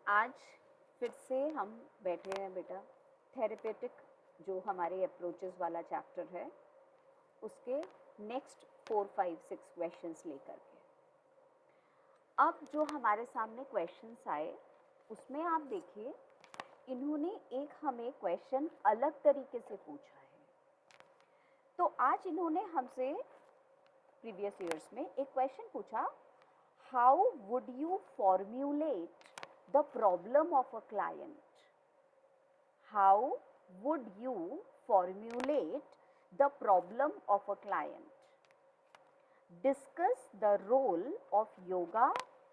आज फिर से हम बैठे हैं बेटा थेरेपेटिक जो हमारे अप्रोचेस वाला चैप्टर है उसके नेक्स्ट 4, 5, 6 क्वेश्चंस लेकर के। अब जो हमारे सामने क्वेश्चंस आए उसमें आप देखिए इन्होंने एक हमें क्वेश्चन अलग तरीके से पूछा है। तो आज इन्होंने हमसे प्रीवियस ईयर्स में एक क्वेश्चन पूछा, how would you formulate the problem of a client? How would you formulate the problem of a client? Discuss the role of yoga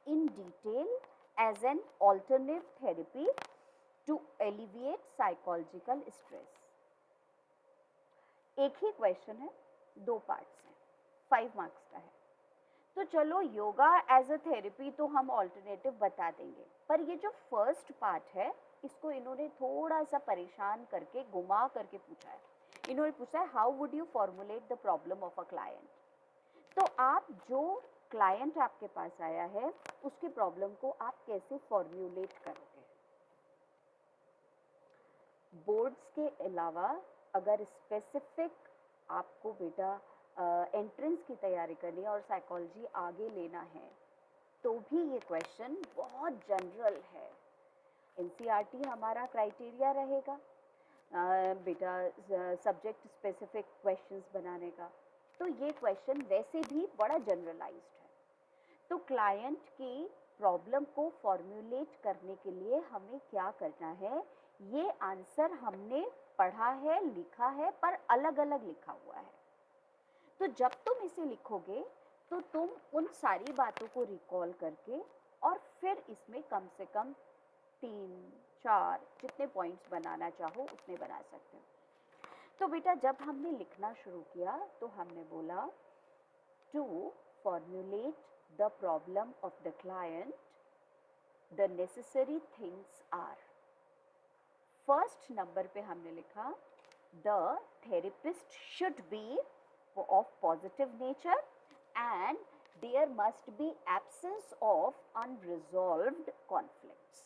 in detail as an alternate therapy to alleviate psychological stress. एक ही question है, 2 parts हैं, 5 marks का है। तो चलो yoga as a therapy तो हम alternative बता देंगे, पर ये जो फर्स्ट पार्ट है इसको इन्होंने थोड़ा सा परेशान करके घुमा करके पूछा है। इन्होंने पूछा है how would you formulate the problem of a client. तो आप जो क्लाइंट आपके पास आया है उसकी प्रॉब्लम को आप कैसे फॉर्म्यूलेट करोगे। बोर्ड्स के अलावा अगर स्पेसिफिक आपको बेटा एंट्रेंस की तैयारी करनी है और साइकोलॉजी आगे लेना है तो भी ये क्वेश्चन बहुत जनरल है। एनसीईआरटी हमारा क्राइटेरिया रहेगा बेटा सब्जेक्ट स्पेसिफिक क्वेश्चंस बनाने का, तो ये क्वेश्चन वैसे भी बड़ा जनरलाइज्ड है। तो क्लाइंट की प्रॉब्लम को फॉर्म्यूलेट करने के लिए हमें क्या करना है, ये आंसर हमने पढ़ा है लिखा है पर अलग अलग लिखा हुआ है। तो जब तुम इसे लिखोगे तो तुम उन सारी बातों को रिकॉल करके और फिर इसमें कम से कम 3, 4 जितने पॉइंट्स बनाना चाहो उतने बना सकते हो। तो बेटा जब हमने लिखना शुरू किया तो हमने बोला to formulate the problem of the client the necessary things are. First number पे हमने लिखा the therapist should be of positive nature and there must be absence of unresolved conflicts.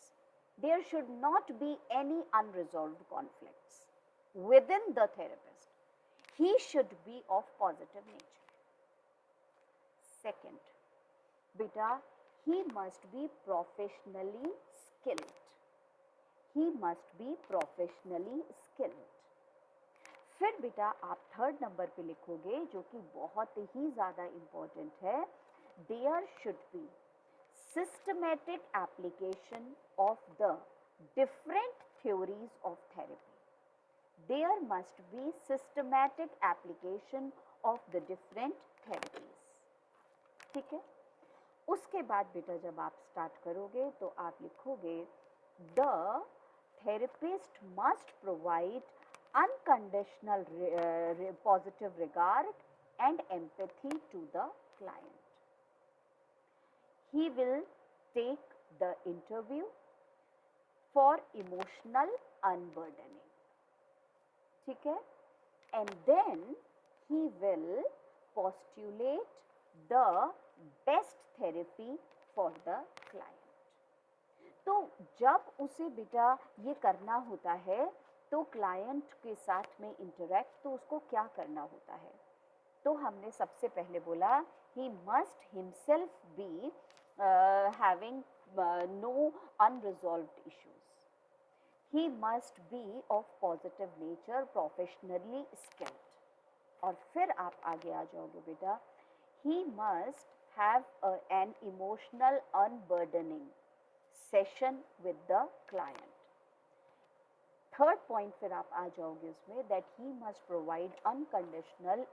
There should not be any unresolved conflicts within the therapist. He should be of positive nature. Second, beta, he must be professionally skilled. He must be professionally skilled. फिर बेटा आप third number पे लिखोगे जो कि बहुत ही ज़्यादा important है, there should be systematic application of the different theories of therapy. There must be systematic application of the different therapies. ठीक है, उसके बाद बेटा जब आप स्टार्ट करोगे तो आप लिखोगे the therapist must provide unconditional positive regard and empathy to the client. He will take the interview for emotional unburdening. ठीक है, and then he will postulate the best therapy for the client. तो जब उसे बेटा ये करना होता है तो क्लाइंट के साथ में इंटरेक्ट तो उसको क्या करना होता है, तो हमने सबसे पहले बोला he must himself be having no unresolved issues, he must be of positive nature, professionally skilled. और फिर आप आगे आ जाओगे बेटा, he must have an emotional unburdening session with the client. Third point फिर आप आ जाओगे उसमें that he must provide unconditional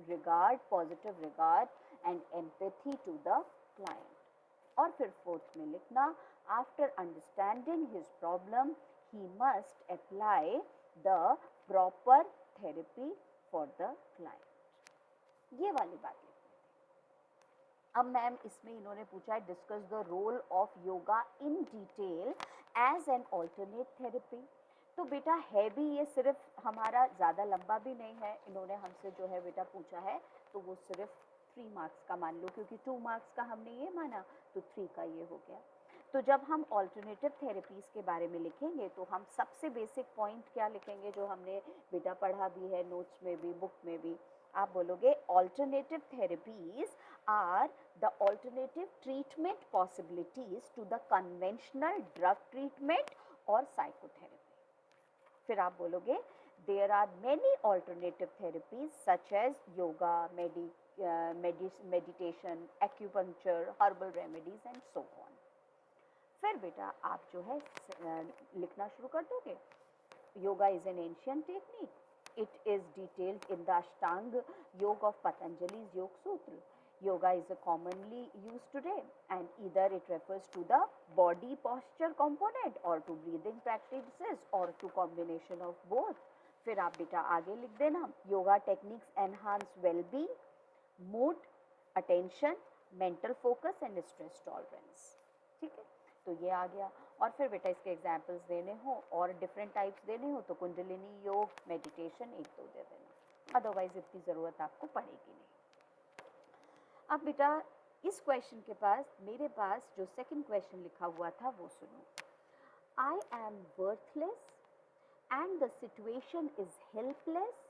regard, positive regard and empathy to the client. और फिर फोर्थ में लिखना after understanding his problem he must apply the proper therapy for the client. ये वाली बात लिखनी थी। अब मैम इसमें इन्होंने पूछा है discuss the role of yoga in detail as an alternate therapy. तो बेटा है भी ये सिर्फ हमारा ज़्यादा लंबा भी नहीं है, इन्होंने हमसे जो है बेटा पूछा है तो वो सिर्फ 3 मार्क्स का मान लो, क्योंकि 2 मार्क्स का हमने ये माना तो 3 का ये हो गया। तो जब हम ऑल्टरनेटिव थेरेपीज़ के बारे में लिखेंगे तो हम सबसे बेसिक पॉइंट क्या लिखेंगे, जो हमने बेटा पढ़ा भी है नोट्स में भी, बुक में भी। आप बोलोगे alternative therapies are the alternative treatment possibilities to the conventional drug treatment और साइकोथेरेपी। फिर आप बोलोगे there are many alternative therapies such as yoga, meditation, acupuncture, herbal remedies and so on. फिर बेटा आप जो है लिखना शुरू कर दोगे। Yoga is an ancient technique, it is detailed in the Ashtanga Yoga of Patanjali's योग सूत्र. Yoga is commonly used today and either it refers to the body posture component or to breathing practices or to combination of both. फिर आप बेटा आगे लिख देना, yoga techniques enhance wellbeing, mood, attention, mental focus and stress tolerance. ठीक है, तो ये आ गया। और फिर बेटा इसके एग्जाम्पल्स देने हो और डिफरेंट टाइप्स देने हो तो कुंडलिनी योग, मेडिटेशन एक दो दे देना, अदरवाइज इतनी ज़रूरत आपको पड़ेगी नहीं। अब बेटा इस क्वेश्चन के पास, मेरे पास जो सेकंड क्वेश्चन लिखा हुआ था वो सुनो। I am worthless and the situation is helpless.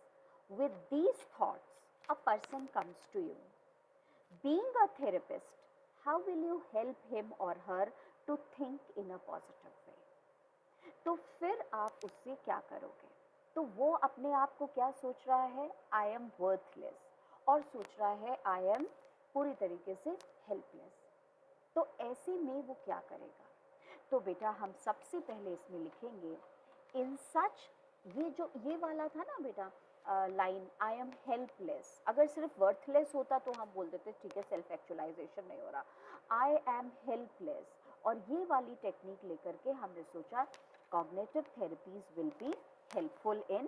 With these thoughts, a person comes to you. Being a therapist, how will you help him or her to think in a positive way? तो फिर आप उससे क्या करोगे? तो वो अपने आप को क्या सोच रहा है? I am worthless, और सोच रहा है I am पूरी तरीके से helpless। तो ऐसे में वो क्या करेगा? तो बेटा हम सबसे पहले इसमें लिखेंगे इन सच, ये वाला था ना बेटा लाइन, आई एम हेल्पलेस। अगर सिर्फ वर्थलेस होता तो हम बोल देते ठीक है सेल्फ एक्चुअलाइजेशन नहीं हो रहा, आई एम हेल्पलेस। और ये वाली टेक्निक लेकर के हमने सोचा cognitive therapies will be helpful in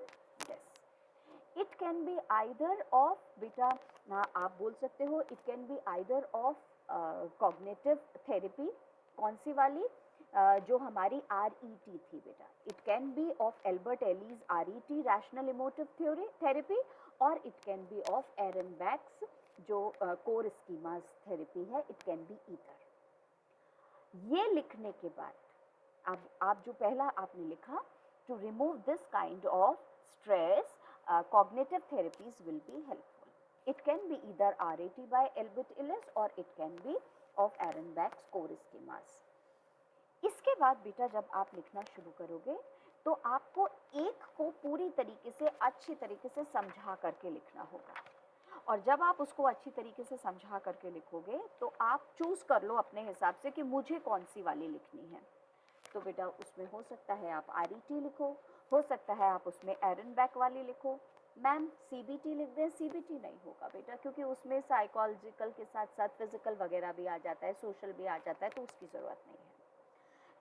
this. It can be either of बेटा, आप बोल सकते हो it can be either of cognitive therapy, कौन सी वाली, जो हमारी RET थी बेटा, it can be of Albert Ellis RET rational emotive therapy, और it can be of Aaron Beck's जो कोर स्कीमास थेरेपी है, इट कैन बी ईदर। ये लिखने के बाद अब आप जो पहला आपने लिखा, to remove this kind of stress cognitive therapies will be helpful. It can be either RET by Albert Ellis और it can be of Aaron Beck's core schemas. इसके बाद बेटा जब आप लिखना शुरू करोगे तो आपको एक को पूरी तरीके से अच्छी तरीके से समझा करके लिखना होगा, और जब आप उसको अच्छी तरीके से समझा करके लिखोगे तो आप चूज कर लो अपने हिसाब से कि मुझे कौन सी वाली लिखनी है। तो बेटा उसमें हो सकता है आप RET लिखो, हो सकता है आप उसमें एरन बैक वाली लिखो। मैम CBT लिख दें, CBT नहीं होगा बेटा, क्योंकि उसमें साइकोलॉजिकल के साथ साथ फिजिकल वगैरह भी आ जाता है, सोशल भी आ जाता है, तो उसकी ज़रूरत नहीं है।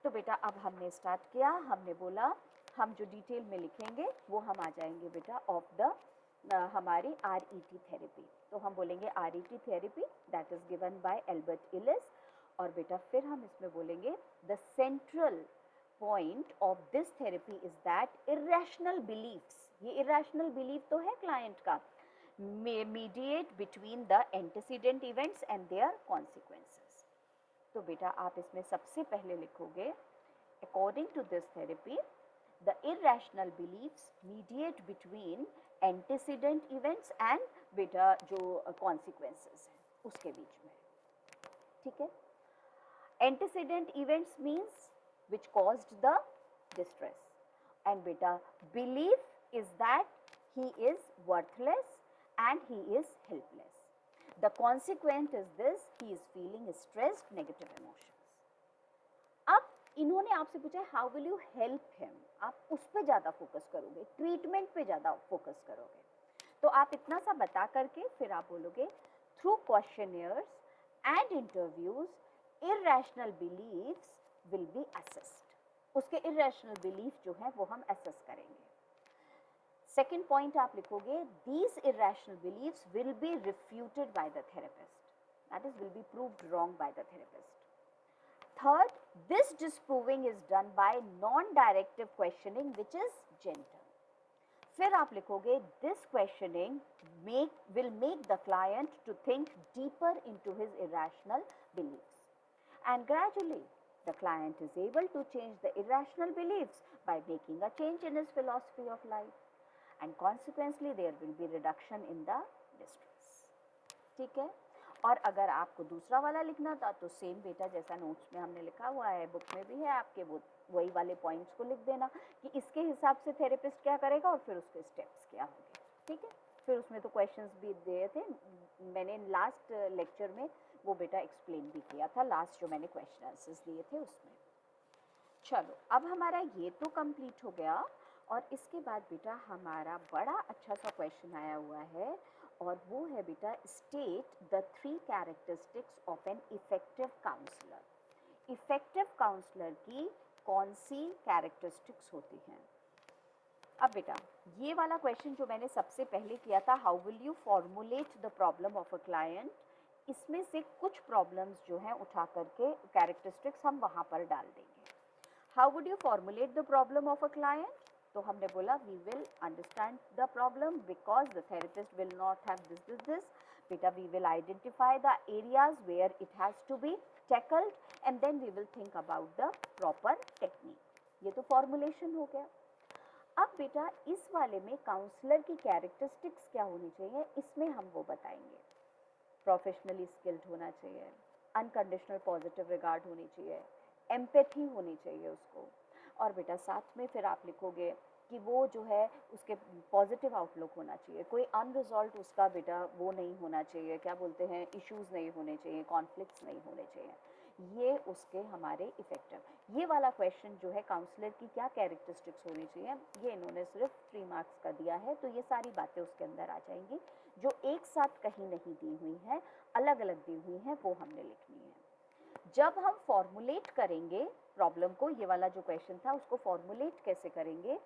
तो बेटा अब हमने स्टार्ट किया, हमने बोला हम जो डिटेल में लिखेंगे वो हम आ जाएंगे बेटा ऑफ द हमारी RET थेरेपी। तो हम बोलेंगे RET therapy that is given by Albert Ellis, और बेटा फिर हम इसमें बोलेंगे the central point of this therapy is that irrational beliefs, ये इरेशनल बिलीफ तो है क्लाइंट का, mediate between the antecedent events and their consequences. तो बेटा आप इसमें सबसे पहले लिखोगे according to this therapy the irrational beliefs mediate between antecedent events and बेटा जो कॉन्सिक्वेंसेस हैं उसके बीच में। ठीक है, antecedent events means which caused the distress, and बेटा belief is that he is worthless and he is helpless. The consequence is this, he is feeling stressed, negative emotions. अब इन्होंने आपसे पूछा how will you help him, आप उस पे ज़्यादा focus करोगे, ट्रीटमेंट पे ज़्यादा फोकस करोगे। तो आप इतना सा बता करके फिर आप बोलोगे through questionnaires and interviews irrational beliefs will be assessed. उसके इरेशनल बिलीफ जो है वो हम असेस करेंगे। सेकेंड पॉइंट आप लिखोगे these irrational beliefs will be refuted by the therapist, that is will be proved wrong by the therapist. Third, this disproving is done by non directive questioning which is gentle. फिर आप लिखोगे this questioning will make the client to think deeper into his irrational beliefs, and gradually The client is able to change the irrational beliefs by making a change in his philosophy of life, and consequently there will be reduction in the distress. ठीक है. और अगर आपको दूसरा वाला लिखना था तो सेम बेटा जैसा नोट्स में हमने लिखा हुआ है, बुक में भी है आपके, वो वही वाले पॉइंट्स को लिख देना कि इसके हिसाब से थेरेपिस्ट क्या करेगा और फिर उसके स्टेप्स क्या होंगे. ठीक है. फिर उसमें तो क्वेश्चंस भी दिए थे, मैंने लास्ट लेक्चर में वो बेटा एक्सप्लेन भी किया था, लास्ट जो मैंने क्वेश्चन आंसर्स दिए थे उसमें. चलो अब हमारा ये तो कंप्लीट हो गया, और इसके बाद बेटा हमारा बड़ा अच्छा सा क्वेश्चन आया हुआ है, और वो है बेटा state the 3 characteristics of an effective counsellor. Effective counsellor की कौन सी कैरेक्टरिस्टिक्स होती हैं. अब बेटा ये वाला क्वेश्चन जो मैंने सबसे पहले किया था, how will you formulate the problem of a client, इसमें से कुछ प्रॉब्लम्स जो हैं उठा करके कैरेक्टरिस्टिक्स हम वहाँ पर डाल देंगे. How would you formulate the problem of a client, तो हमने बोला we will understand the problem because the therapist will not have this. बेटा we will identify the areas where it has to be tackled and then we will think about the proper technique. ये तो formulation हो गया. अब बेटा इस वाले में काउंसलर की कैरेक्टरिस्टिक्स क्या होनी चाहिए, इसमें हम वो बताएंगे. प्रोफेशनली स्किल्ड होना चाहिए, अनकंडीशनल पॉजिटिव रिगार्ड होनी चाहिए, एम्पैथी होनी चाहिए उसको, और बेटा साथ में फिर आप लिखोगे कि वो जो है उसके पॉजिटिव आउटलुक होना चाहिए, कोई अनरिजॉल्व उसका बेटा वो नहीं होना चाहिए, क्या बोलते हैं, इश्यूज नहीं होने चाहिए, कॉन्फ्लिक्ट्स नहीं होने चाहिए. ये उसके हमारे इफेक्टिव. ये वाला क्वेश्चन जो है काउंसलर की क्या कैरेक्टरिस्टिक्स होनी चाहिए, ये इन्होंने सिर्फ 3 मार्क्स का दिया है, तो ये सारी बातें उसके अंदर आ जाएंगी जो एक साथ कहीं नहीं दी हुई हैं, अलग अलग दी हुई हैं, वो हमने लिखनी है. जब हम फॉर्मुलेट करेंगे प्रॉब्लम को, ये वाला जो क्वेश्चन था उसको फॉर्मुलेट कैसे करेंगे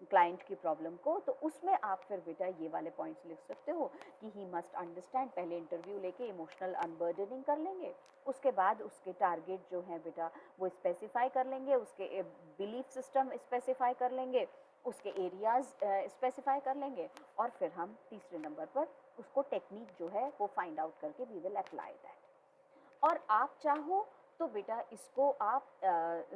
क्लाइंट की प्रॉब्लम को, तो उसमें आप फिर बेटा ये वाले पॉइंट्स लिख सकते हो कि ही मस्ट अंडरस्टैंड. पहले इंटरव्यू लेके इमोशनल अनबर्डनिंग कर लेंगे, उसके बाद उसके टारगेट जो है बेटा वो स्पेसिफाई कर लेंगे, उसके बिलीफ सिस्टम स्पेसिफाई कर लेंगे, उसके एरियाज स्पेसिफाई कर लेंगे, और फिर हम तीसरे नंबर पर उसको टेक्निक जो है वो फाइंड आउट करके वी विल अप्लाई दैट. और आप चाहो तो बेटा इसको आप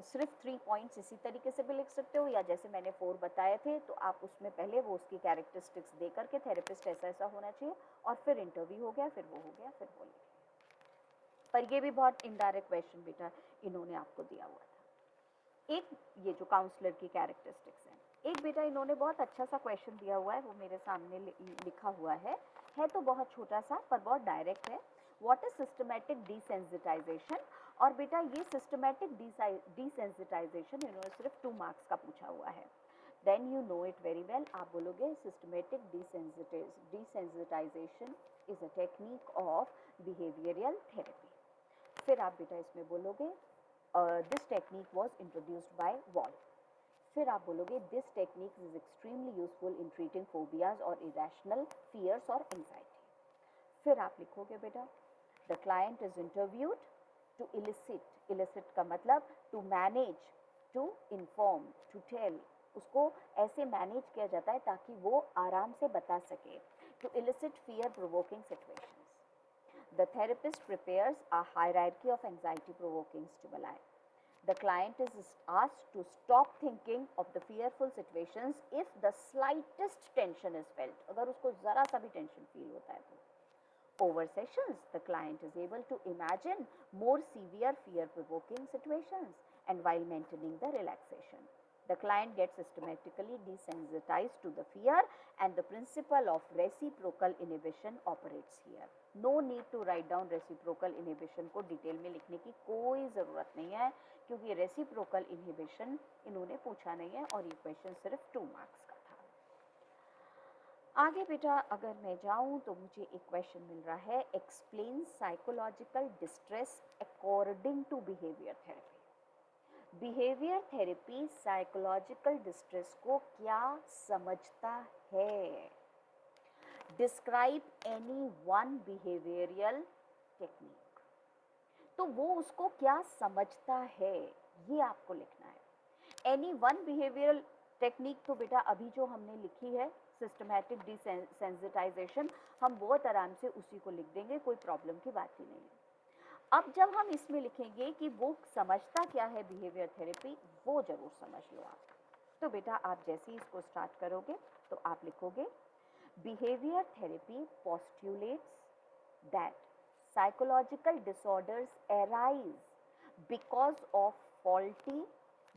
सिर्फ 3 पॉइंट्स इसी तरीके से भी लिख सकते हो, या जैसे मैंने 4 बताए थे तो आप उसमें पहले वो उसकी कैरेक्टरिस्टिक्स दे करके थेरेपिस्ट ऐसा ऐसा होना चाहिए, और फिर इंटरव्यू हो गया, फिर वो हो गया, फिर वो लिख लिया. पर ये भी बहुत इनडायरेक्ट क्वेश्चन बेटा इन्होंने आपको दिया हुआ था. एक ये जो काउंसलर की कैरेक्टरिस्टिक्स हैं, एक बेटा इन्होंने बहुत अच्छा सा क्वेश्चन दिया हुआ है, वो मेरे सामने लिखा हुआ है तो बहुत छोटा सा पर बहुत डायरेक्ट है. व्हाट इज सिस्टमैटिक डिसेंसिटाइजेशन, और बेटा ये सिस्टमैटिक डिसेंसिटाइजेशन इन्होंने सिर्फ 2 मार्क्स का पूछा हुआ है. Then you know it very well, आप बोलोगे systematic desensitisation is a technique of behavioural therapy. फिर आप बेटा इसमें बोलोगे this technique was introduced by Wolpe. फिर आप बोलोगे this technique is extremely useful in treating phobias और इरेशनल फियर्स और एंजाइटी. फिर आप लिखोगे बेटा the client is interviewed to elicit का मतलब to manage, to inform, to tell, उसको ऐसे मैनेज किया जाता है ताकि वो आराम से बता सके. To elicit fear provoking situations. The therapist prepares a hierarchy of anxiety-provoking stimuli. The client is asked to stop thinking of the fearful situations if the slightest tension is felt. अगर उसको ज़रा सा भी टेंशन फील होता है तो. Over sessions, the client is able to imagine more severe fear-provoking situations and while maintaining the relaxation. The client gets systematically desensitized to the fear and the principle of reciprocal inhibition operates here. No need to write down reciprocal inhibition को detail में लिखने की कोई ज़रूरत नहीं है, क्योंकि reciprocal inhibition इन्होंने पूछा नहीं है और ये क्वेश्चन सिर्फ 2 मार्क्स का था. आगे बेटा अगर मैं जाऊं तो मुझे एक क्वेश्चन मिल रहा है, explain psychological distress according to behaviour therapy. Behaviour therapy psychological distress को क्या समझता है. Describe any one behavioural technique. तो वो उसको क्या समझता है ये आपको लिखना है. एनी वन बिहेवियरल टेक्निक तो बेटा अभी जो हमने लिखी है सिस्टमैटिक डिसेंसिटाइजेशन, हम बहुत आराम से उसी को लिख देंगे, कोई प्रॉब्लम की बात ही नहीं है. अब जब हम इसमें लिखेंगे कि वो समझता क्या है बिहेवियर थेरेपी, वो जरूर समझ लो आप। तो बेटा आप जैसे ही इसको स्टार्ट करोगे तो आप लिखोगे behaviour therapy postulates that psychological disorders arise because of faulty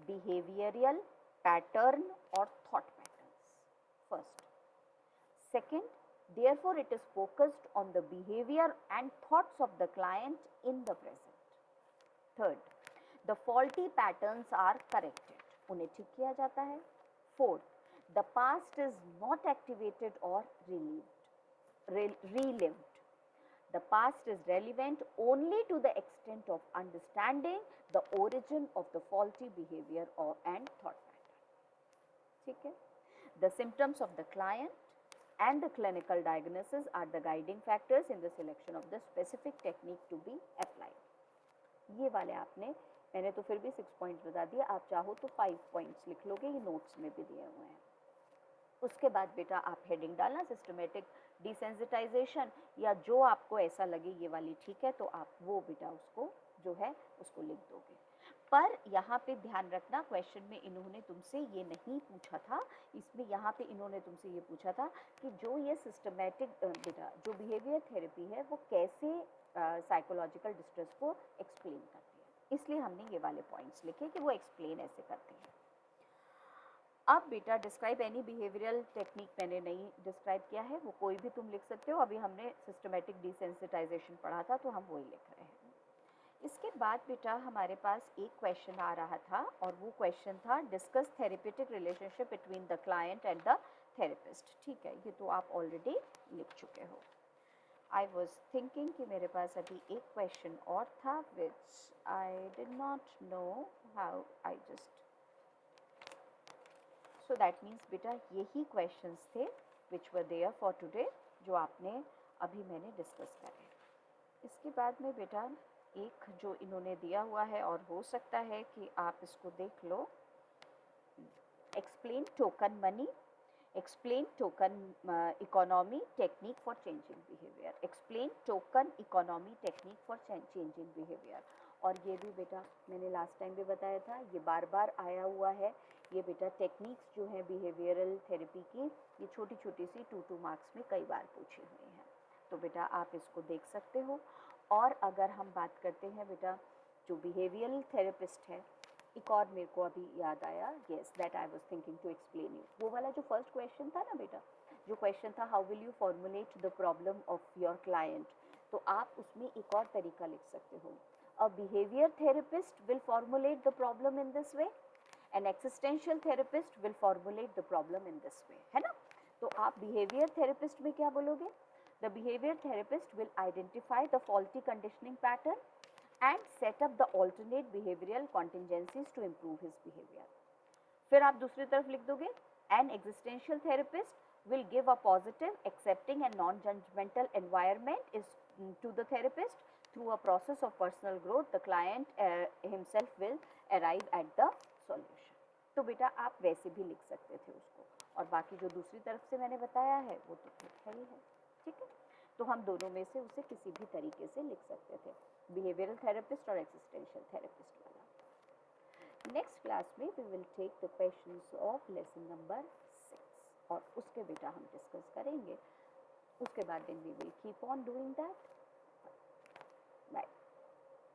behavioral pattern or thought patterns. First. Second, therefore it is focused on the behavior and thoughts of the client in the present. Third, the faulty patterns are corrected. उन्हें ठीक किया जाता है. Fourth, the past is not activated or relived. The past is relevant only to the extent of understanding the origin of the faulty behavior and thought pattern. ठीक है? The symptoms of the client and the clinical diagnosis are the guiding factors in the selection of the specific technique to be applied. ये वाले आपने, मैंने तो फिर भी 6 points बता दिए, आप चाहो तो 5 पॉइंट्स लिख लोगे, ये नोट्स में भी दिए हुए हैं. उसके बाद बेटा आप हेडिंग डालना सिस्टमेटिक डिसेंसिटाइजेशन, या जो आपको ऐसा लगे ये वाली ठीक है तो आप वो बेटा उसको जो है उसको लिख दोगे. पर यहाँ पे ध्यान रखना, क्वेश्चन में इन्होंने तुमसे ये नहीं पूछा था, इसमें यहाँ पे इन्होंने तुमसे ये पूछा था कि जो ये सिस्टमेटिक बेटा जो बिहेवियर थेरेपी है वो कैसे साइकोलॉजिकल डिस्ट्रेस को एक्सप्लेन करती है, इसलिए हमने ये वाले पॉइंट्स लिखे कि वो एक्सप्लेन ऐसे करते हैं. अब बेटा डिस्क्राइब एनी बिहेवियरल टेक्निक मैंने नहीं डिस्क्राइब किया है, वो कोई भी तुम लिख सकते हो. अभी हमने सिस्टमेटिक डिसेंसिटाइजेशन पढ़ा था तो हम वही लिख रहे हैं. इसके बाद बेटा हमारे पास एक क्वेश्चन आ रहा था और वो क्वेश्चन था discuss therapeutic relationship between the client and the therapist. ठीक है, ये तो आप ऑलरेडी लिख चुके हो. आई वॉज थिंकिंग कि मेरे पास अभी एक क्वेश्चन और था which I did not know how I just, so that means बेटा यही क्वेश्चंस थे which were there for today जो आपने अभी मैंने डिस्कस करे. इसके बाद में बेटा एक जो इन्होंने दिया हुआ है और हो सकता है कि आप इसको देख लो, explain token money, explain token economy technique for changing behaviour, explain token economy technique for changing behaviour. और ये भी बेटा मैंने लास्ट टाइम भी बताया था, ये बार बार आया हुआ है. ये बेटा टेक्निक्स जो है बिहेवियरल थेरेपी की, ये छोटी छोटी सी 2-2 मार्क्स में कई बार पूछी हुई हैं. तो बेटा आप इसको देख सकते हो. और अगर हम बात करते हैं बेटा जो बिहेवियरल थेरेपिस्ट है, एक और मेरे को अभी याद आया, yes that I was thinking to explain you, वो वाला जो फर्स्ट क्वेश्चन था ना बेटा, जो क्वेश्चन था how will you formulate the problem of your client, तो आप उसमें एक और तरीका लिख सकते हो. A behaviour therapist will formulate the problem in this way, an existential therapist will formulate the problem in this way, है ना. तो आप बिहेवियर थेरेपिस्ट में क्या बोलोगे, the behavior therapist will identify the faulty conditioning pattern and set up the alternate behavioral contingencies to improve his behavior. फिर आप दूसरी तरफ लिख दोगे an existential therapist will give a positive, accepting and non-judgmental environment is to the therapist through a process of personal growth. The client himself will arrive at the solution. तो बेटा आप वैसे भी लिख सकते थे उसको, और बाकी जो दूसरी तरफ से मैंने बताया है वो तो है ही है. ठीक है, तो हम दोनों में से उसे किसी भी तरीके से लिख सकते थे, बिहेवियरल थेरेपिस्ट और एक्सिस्टेंशियल थेरेपिस्ट वाला. नेक्स्ट क्लास में we will take the questions of lesson number 6 और उसके बेटा हम डिस्कस करेंगे. उसके बाद then we will keep on doing that. Bye.